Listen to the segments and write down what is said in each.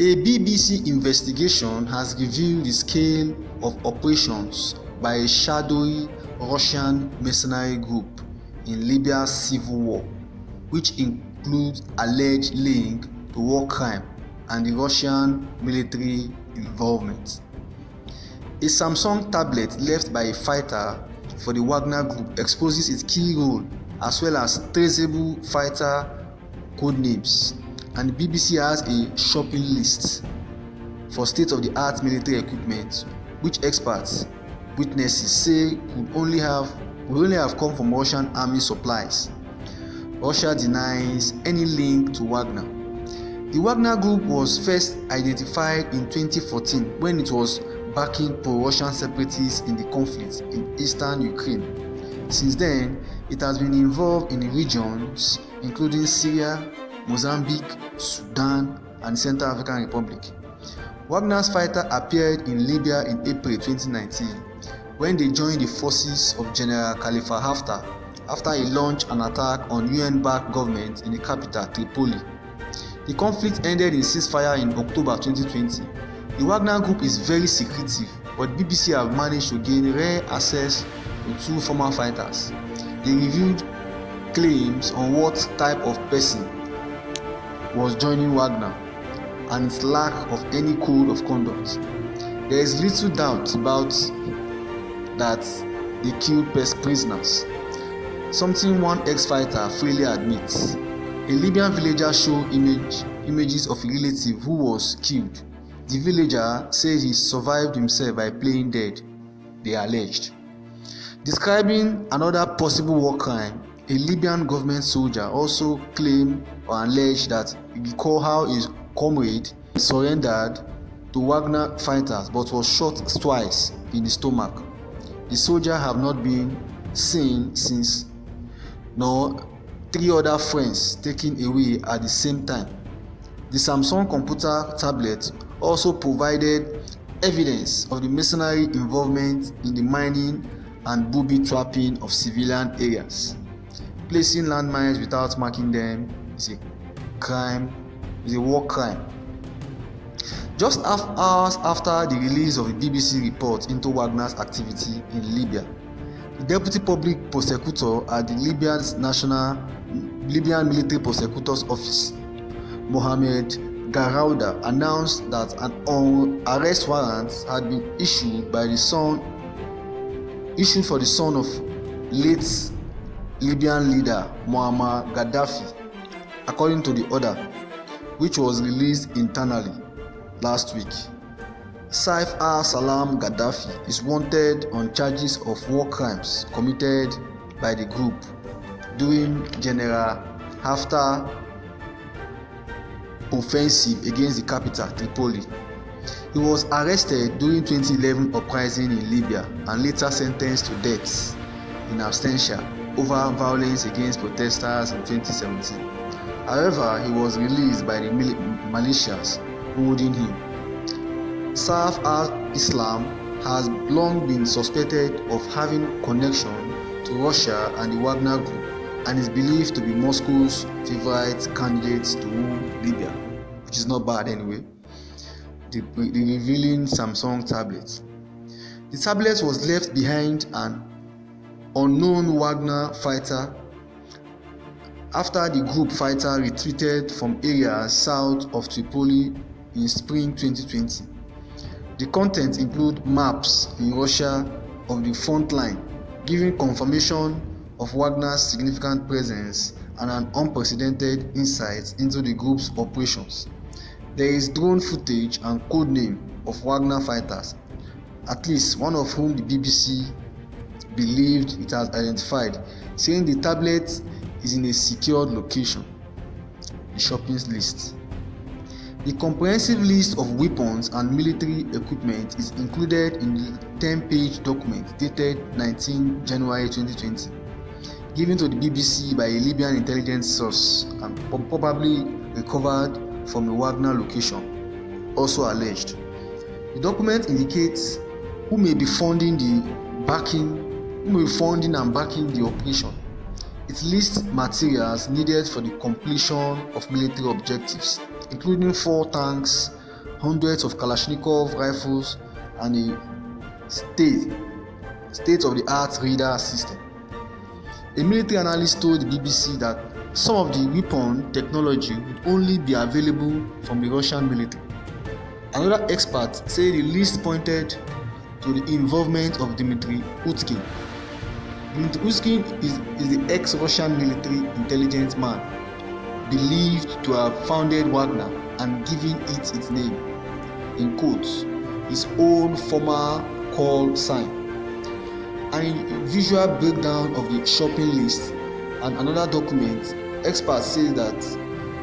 A BBC investigation has revealed the scale of operations by a shadowy Russian mercenary group in Libya Civil War, which includes alleged link to war crime and the Russian military involvement. A Samsung tablet left by a fighter for the Wagner group exposes its key role as well as traceable fighter codenames, and the BBC has a shopping list for state-of-the-art military equipment which experts witnesses say could only have come from Russian army supplies. Russia denies any link to Wagner. The Wagner group was first identified in 2014 when it was backing pro-Russian separatists in the conflict in eastern Ukraine. Since then, it has been involved in regions including Syria, Mozambique, Sudan, and Central African Republic. Wagner's fighter appeared in Libya in April 2019 when they joined the forces of General Khalifa Haftar after he launched an attack on UN-backed government in the capital, Tripoli. The conflict ended in ceasefire in October 2020. The Wagner group is very secretive, but BBC have managed to gain rare access to two former fighters. They revealed claims on what type of person was joining Wagner and its lack of any code of conduct. There is little doubt about that they killed prisoners, something one ex-fighter freely admits. A Libyan villager showed images of a relative who was killed. The villager says he survived himself by playing dead, they alleged. Describing another possible war crime, a Libyan government soldier also claimed or alleged that he recalled how his comrade surrendered to Wagner fighters but was shot twice in the stomach. The soldier have not been seen since, nor three other friends taken away at the same time. The Samsung computer tablet also provided evidence of the mercenary involvement in the mining and booby trapping of civilian areas. Placing landmines without marking them is a war crime. Just hours after the release of the BBC report into Wagner's activity in Libya, the Deputy Public Prosecutor at the Libyan Military Prosecutor's Office, Mohamed Garouda, announced that an arrest warrant had been issued for the son of late Libyan leader Muammar Gaddafi, according to the order, which was released internally last week. Saif al-Salam Gaddafi is wanted on charges of war crimes committed by the group during General Haftar offensive against the capital, Tripoli. He was arrested during 2011 uprising in Libya and later sentenced to death in absentia over violence against protesters in 2017. However, he was released by the militias holding him. Saif al-Islam has long been suspected of having connection to Russia and the Wagner group and is believed to be Moscow's favorite candidate to rule Libya, which is not bad anyway. The revealing Samsung tablet. The tablet was left behind an unknown Wagner fighter after the group fighter retreated from areas south of Tripoli in spring 2020. The content include maps in Russia of the front line, giving confirmation of Wagner's significant presence and an unprecedented insight into the group's operations. There is drone footage and code name of Wagner fighters, at least one of whom the BBC believed it has identified, saying the tablet is in a secured location. The shopping list. The comprehensive list of weapons and military equipment is included in the 10-page document dated 19 January 2020, given to the BBC by a Libyan intelligence source and probably recovered from a Wagner location, also alleged. The document indicates who may be funding and backing the operation. It lists materials needed for the completion of military objectives, including 4 tanks, hundreds of Kalashnikov rifles, and a state-of-the-art radar system. A military analyst told the BBC that some of the weapon technology would only be available from the Russian military. Another expert said the list pointed to the involvement of Dmitry Utkin. Dmitry Utkin is the ex-Russian military intelligence man, believed to have founded Wagner and given it its name, in quotes, his own former call sign. And a visual breakdown of the shopping list and another document, experts say that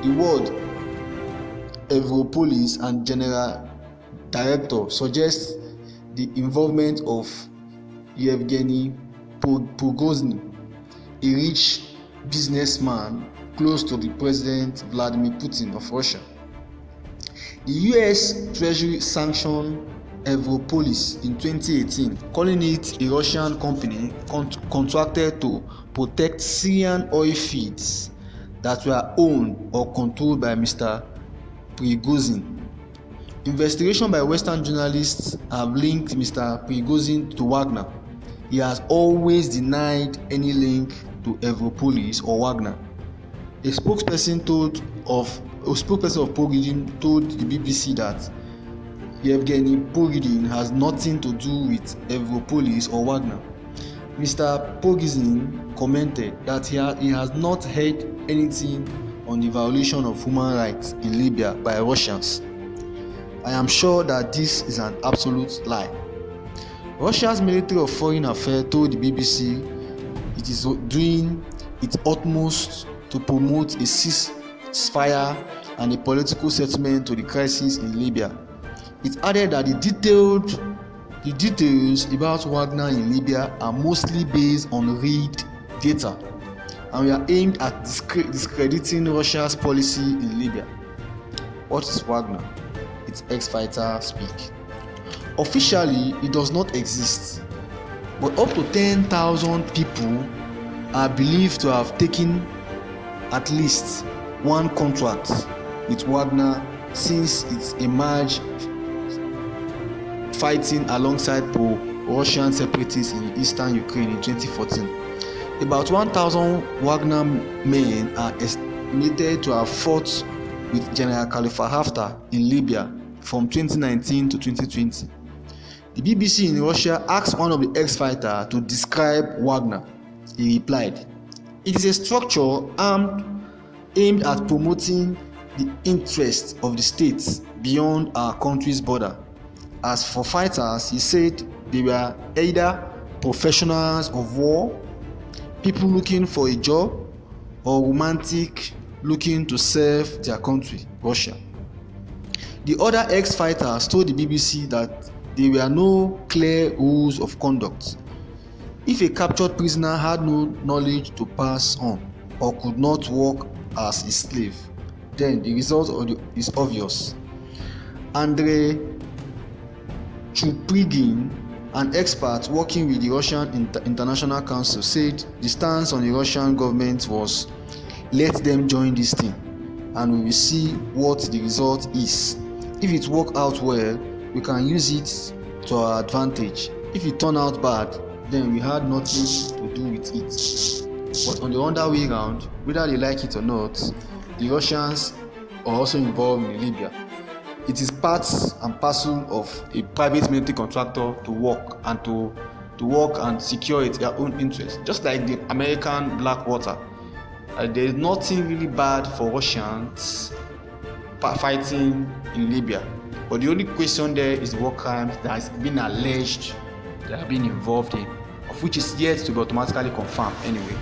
the word Evropolis and General Director suggests the involvement of Yevgeny Prigozhin, a rich businessman close to the President Vladimir Putin of Russia. The US Treasury sanctioned Evropolis in 2018, calling it a Russian company contracted to protect Syrian oil fields that were owned or controlled by Mr. Prigozhin. Investigation by Western journalists have linked Mr. Prigozhin to Wagner. He has always denied any link to Evropolis or Wagner. A spokesperson of Prigozhin told the BBC that Yevgeny Prigozhin has nothing to do with Evropolis or Wagner. Mr. Prigozhin commented that he has not heard anything on the violation of human rights in Libya by Russians. I am sure that this is an absolute lie. Russia's Ministry of Foreign Affairs told the BBC it is doing its utmost to promote a ceasefire and a political settlement to the crisis in Libya. It added that the details about Wagner in Libya are mostly based on real data and we are aimed at discrediting Russia's policy in Libya. What is Wagner? Its ex-fighter speak. Officially, it does not exist, but up to 10,000 people are believed to have taken at least one contract with Wagner since it emerged fighting alongside pro-Russian separatists in eastern Ukraine in 2014. About 1,000 Wagner men are estimated to have fought with General Khalifa Haftar in Libya from 2019 to 2020. The BBC in Russia asked one of the ex-fighters to describe Wagner. He replied, "It is a structure aimed at promoting the interests of the states beyond our country's border. As for fighters," he said, "they were either professionals of war, people looking for a job, or romantic looking to serve their country, Russia." The other ex-fighters told the BBC that there were no clear rules of conduct. If a captured prisoner had no knowledge to pass on or could not work as a slave, then the result is obvious. Andrei Chuprigin, an expert working with the Russian International Council, said the stance on the Russian government was, "Let them join this thing and we will see what the result is. If it works out well, we can use it to our advantage. If it turns out bad, then we had nothing to do with it." But on the other way around, whether they like it or not, the Russians are also involved in Libya. It is part and parcel of a private military contractor to work and secure their own interests, just like the American Blackwater. There is nothing really bad for Russians fighting in Libya, but the only question there is what crimes that has been alleged they have been involved in, of which is yet to be automatically confirmed anyway.